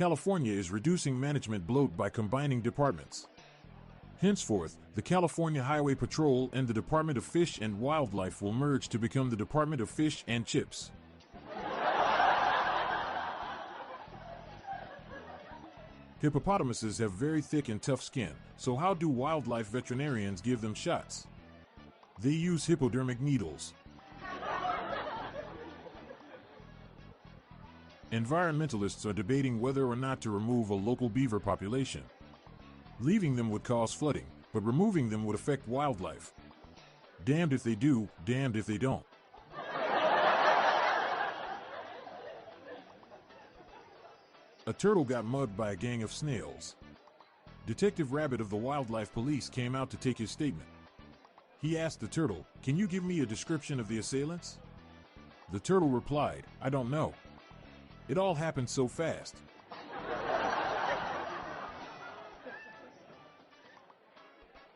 California is reducing management bloat by combining departments. Henceforth, the California Highway Patrol and the Department of Fish and Wildlife will merge to become the Department of Fish and Chips. Hippopotamuses have very thick and tough skin, so how do wildlife veterinarians give them shots? They use hypodermic needles. Environmentalists are debating whether or not to remove a local beaver population. Leaving them would cause flooding, but removing them would affect wildlife. Damned if they do, damned if they don't. A turtle got mugged by a gang of snails. Detective Rabbit of the Wildlife Police came out to take his statement. He asked the turtle, "Can you give me a description of the assailants?" The turtle replied, "I don't know. It all happened so fast."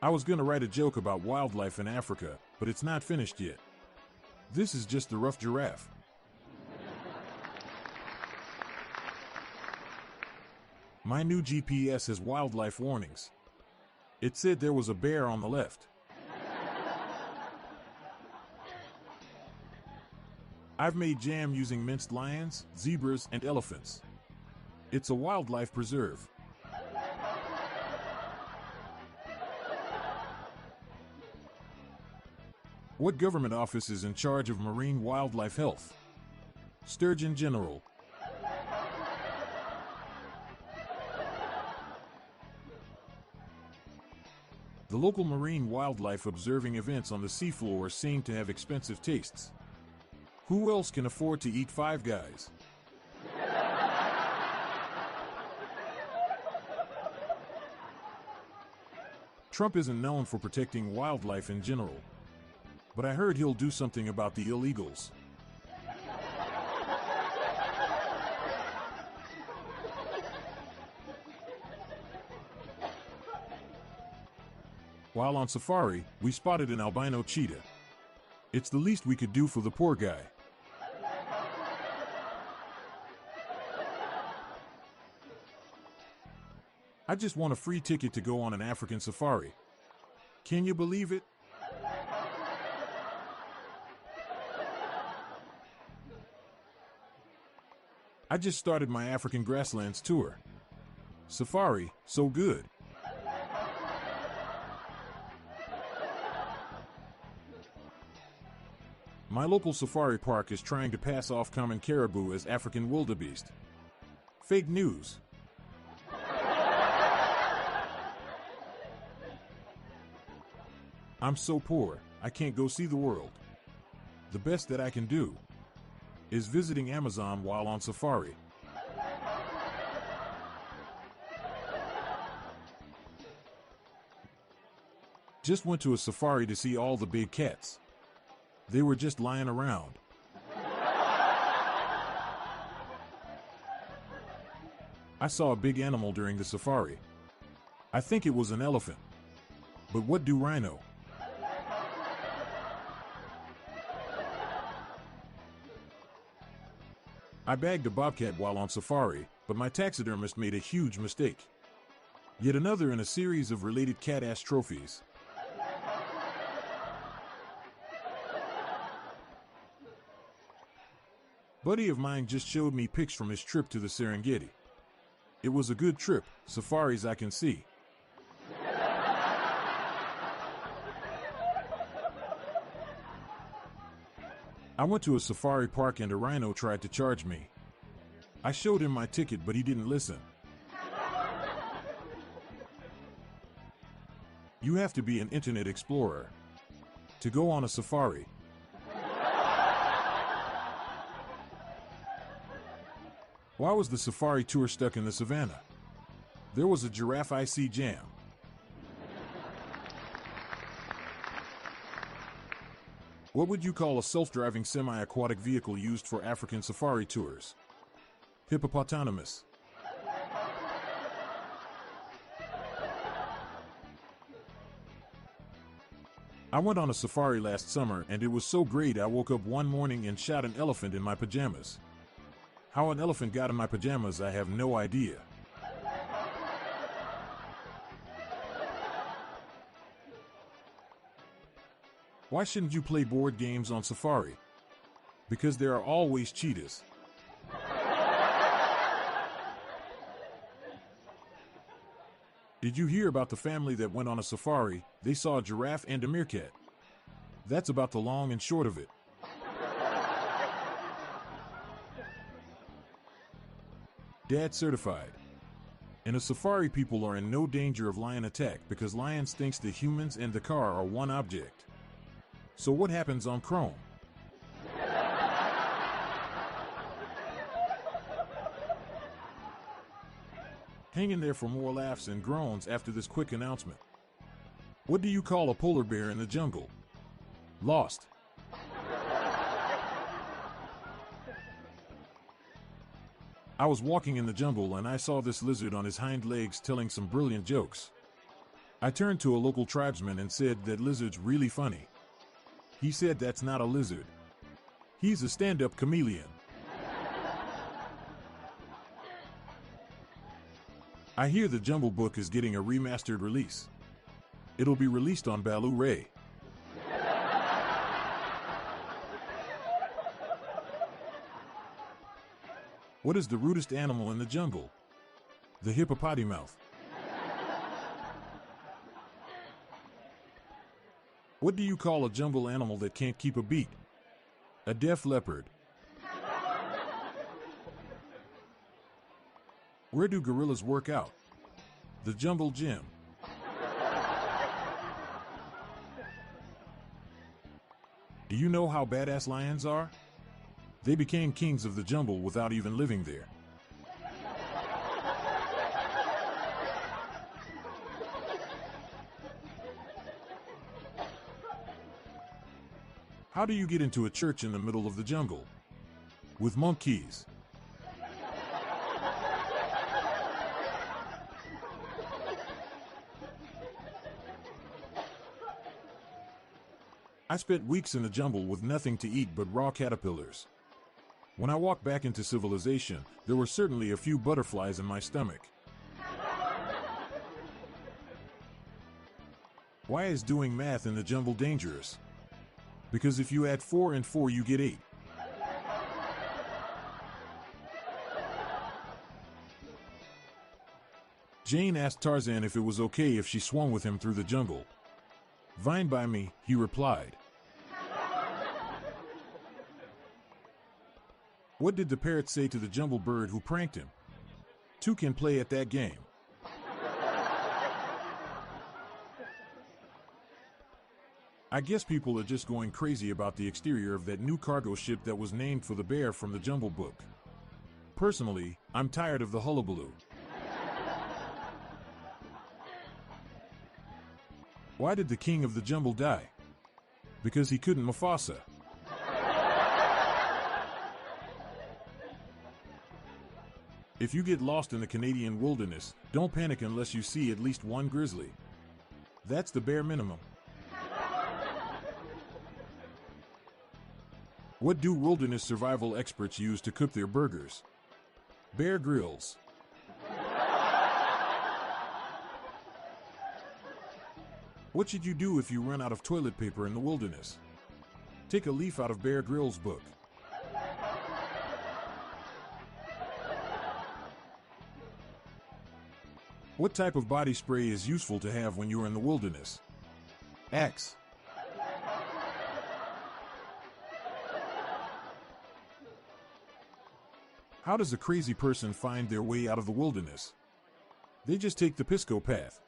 I was gonna write a joke about wildlife in Africa, but it's not finished yet. This is just the rough giraffe. My new GPS has wildlife warnings. It said there was a bear on the left. I've made jam using minced lions, zebras, and elephants. It's a wildlife preserve. What government office is in charge of marine wildlife health? Sturgeon General. The local marine wildlife observing events on the seafloor seem to have expensive tastes. Who else can afford to eat Five Guys? Trump isn't known for protecting wildlife in general, but I heard he'll do something about the illegals. While on safari, we spotted an albino cheetah. It's the least we could do for the poor guy. I just want a free ticket to go on an African safari. Can you believe it? I just started my African grasslands tour. Safari, so good. My local safari park is trying to pass off common caribou as African wildebeest. Fake news. I'm so poor, I can't go see the world. The best that I can do is visiting Amazon while on safari. Just went to a safari to see all the big cats. They were just lying around. I saw a big animal during the safari. I think it was an elephant. But what do I know? I bagged a bobcat while on safari, but my taxidermist made a huge mistake. Yet another in a series of related cat-ass trophies. Buddy of mine just showed me pics from his trip to the Serengeti. It was a good trip, safaris I can see. I went to a safari park and a rhino tried to charge me. I showed him my ticket, but he didn't listen. You have to be an internet explorer to go on a safari. Why was the safari tour stuck in the savannah? There was a giraffe icy jam. What would you call a self-driving semi-aquatic vehicle used for African safari tours? Hippopotamus. I went on a safari last summer and it was so great I woke up one morning and shot an elephant in my pajamas. How an elephant got in my pajamas, I have no idea. Why shouldn't you play board games on Safari? Because there are always cheetahs. Did you hear about the family that went on a safari? They saw a giraffe and a meerkat. That's about the long and short of it. Dad certified. In a safari, people are in no danger of lion attack because lions thinks the humans and the car are one object. So what happens on Chrome? Hang in there for more laughs and groans after this quick announcement. What do you call a polar bear in the jungle? Lost. I was walking in the jungle and I saw this lizard on his hind legs telling some brilliant jokes. I turned to a local tribesman and said, "That lizard's really funny." He said, "That's not a lizard. He's a stand-up chameleon." I hear the Jumble Book is getting a remastered release. It'll be released on Blu-ray. What is the rudest animal in the jungle? The hippopotamus. What do you call a jungle animal that can't keep a beat? A deaf leopard. Where do gorillas work out? The jungle gym. Do you know how badass lions are? They became kings of the jungle without even living there. How do you get into a church in the middle of the jungle? With monkeys. I spent weeks in the jungle with nothing to eat but raw caterpillars. When I walked back into civilization, there were certainly a few butterflies in my stomach. Why is doing math in the jungle dangerous? Because if you add 4 and 4, you get 8. Jane asked Tarzan if it was okay if she swung with him through the jungle. "Fine by me," he replied. What did the parrot say to the jumble bird who pranked him? "Two can play at that game." I guess people are just going crazy about the exterior of that new cargo ship that was named for the bear from the Jumble Book. Personally, I'm tired of the hullabaloo. Why did the king of the jungle die? Because he couldn't Mufasa. If you get lost in the Canadian wilderness, don't panic unless you see at least one grizzly. That's the bare minimum. What do wilderness survival experts use to cook their burgers? Bear Grylls. What should you do if you run out of toilet paper in the wilderness? Take a leaf out of Bear Grylls' book. What type of body spray is useful to have when you're in the wilderness? Axe. How does a crazy person find their way out of the wilderness? They just take the Pisco path.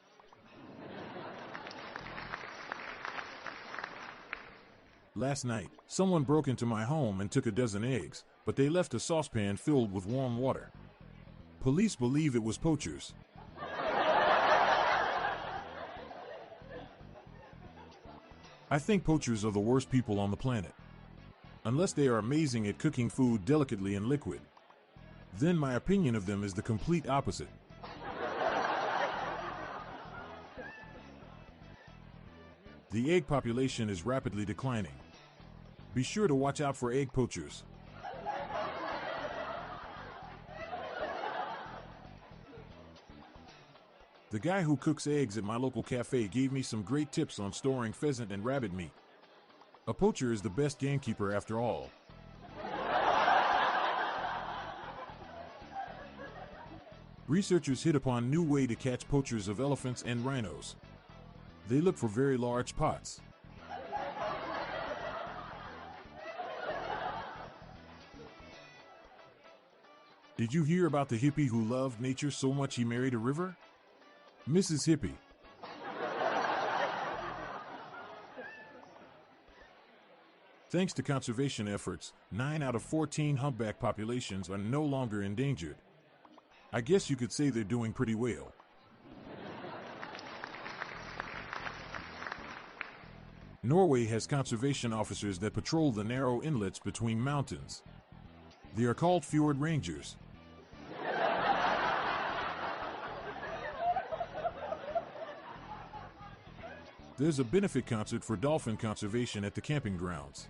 Last night, someone broke into my home and took a dozen eggs, but they left a saucepan filled with warm water. Police believe it was poachers. I think poachers are the worst people on the planet. Unless they are amazing at cooking food delicately and liquid. Then my opinion of them is the complete opposite. The egg population is rapidly declining. Be sure to watch out for egg poachers. The guy who cooks eggs at my local cafe gave me some great tips on storing pheasant and rabbit meat. A poacher is the best gamekeeper after all. Researchers hit upon new way to catch poachers of elephants and rhinos. They look for very large pots. Did you hear about the hippie who loved nature so much he married a river? Mrs. Hippie. Thanks to conservation efforts, 9 out of 14 humpback populations are no longer endangered. I guess you could say they're doing pretty well. Norway has conservation officers that patrol the narrow inlets between mountains. They are called fjord rangers. There's a benefit concert for dolphin conservation at the camping grounds.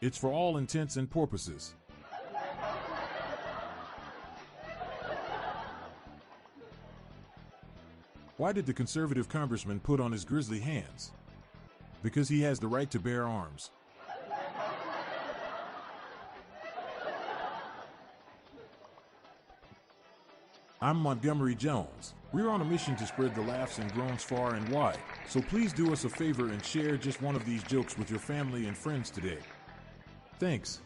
It's for all intents and purposes. Why did the conservative congressman put on his grizzly hands? Because he has the right to bear arms. I'm Montgomery Jones. We're on a mission to spread the laughs and groans far and wide, so please do us a favor and share just one of these jokes with your family and friends today. Thanks.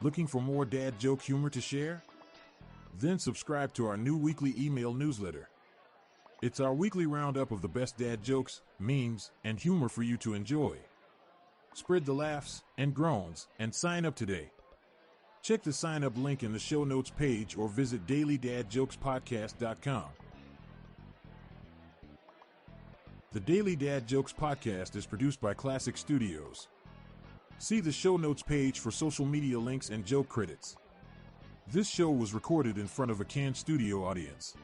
Looking for more dad joke humor to share? Then subscribe to our new weekly email newsletter. It's our weekly roundup of the best dad jokes, memes, and humor for you to enjoy. Spread the laughs and groans and sign up today. Check the sign up link in the show notes page or visit dailydadjokespodcast.com. The Daily Dad Jokes Podcast is produced by Classic Studios. See the show notes page for social media links and joke credits. This show was recorded in front of a canned studio audience.